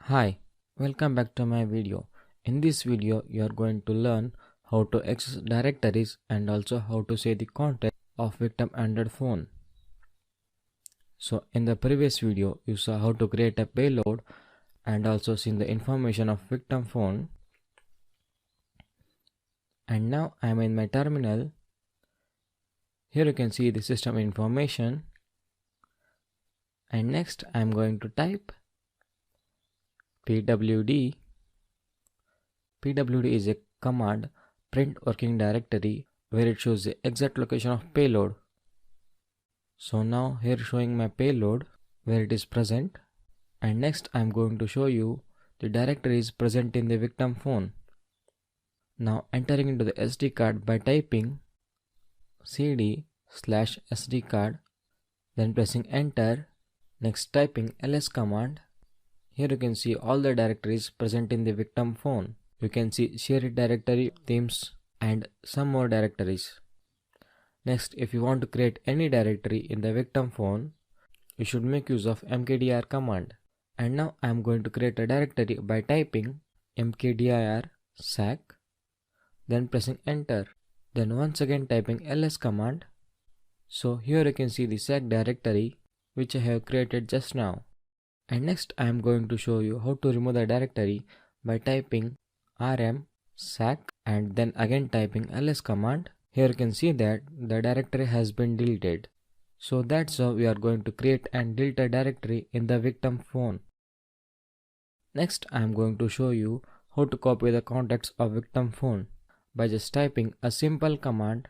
Hi, welcome back to my video. In this video, you are going to learn how to access directories and also how to see the content of victim Android phone. So in the previous video, you saw how to create a payload and also seen the information of victim phone. And now I am in my terminal. Here you can see the system information. And next I am going to type pwd. Pwd is a command print working directory where it shows the exact location of payload. So now here showing my payload where it is present, and next I am going to show you the directories present in the victim phone. Now entering into the SD card by typing cd/SD card, then pressing enter, next typing ls command. Here you can see all the directories present in the victim phone. You can see shared directory, themes and some more directories. Next, if you want to create any directory in the victim phone, you should make use of mkdir command. And now I am going to create a directory by typing mkdir sac, then pressing enter, then once again typing ls command. So here you can see the sac directory which I have created just now. And next I am going to show you how to remove the directory by typing rm sac and then again typing ls command. Here you can see that the directory has been deleted. So that's how we are going to create and delete a directory in the victim phone. Next I am going to show you how to copy the contacts of victim phone by just typing a simple command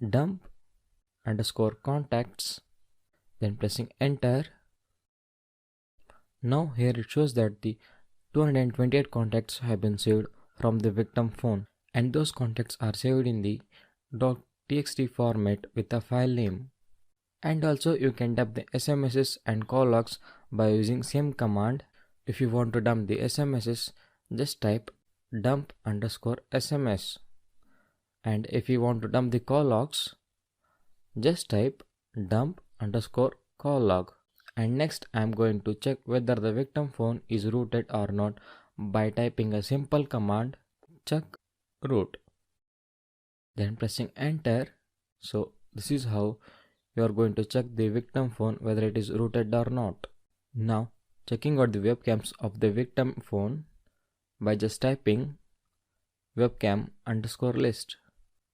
dump_contacts, then pressing enter. Now here it shows that the 228 contacts have been saved from the victim phone, and those contacts are saved in the .txt format with a file name. And also you can dump the SMSs and call logs by using same command. If you want to dump the SMSs, just type dump_SMS, and if you want to dump the call logs, just type dump_call log. And next I am going to check whether the victim phone is rooted or not by typing a simple command check root, then pressing enter. So this is how you are going to check the victim phone whether it is rooted or not. Now checking out the webcams of the victim phone by just typing webcam_list.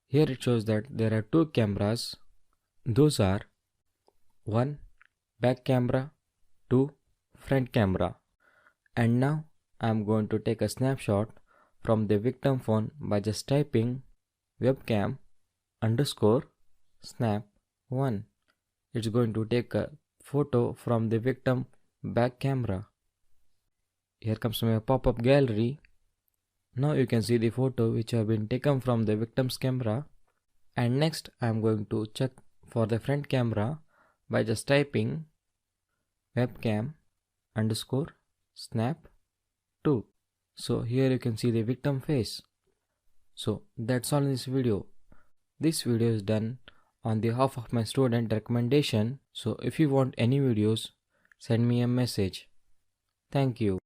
Here it shows that there are two cameras. Those are 1 back camera, 2 front camera. And now I am going to take a snapshot from the victim phone by just typing webcam_snap1. It's going to take a photo from the victim back camera. Here comes my pop-up gallery. Now you can see the photo which have been taken from the victim's camera. And next I am going to check for the front camera by just typing webcam_snap2. So here you can see the victim face. So that's all in this video. This video is done on behalf of my student recommendation. So if you want any videos, send me a message. Thank you.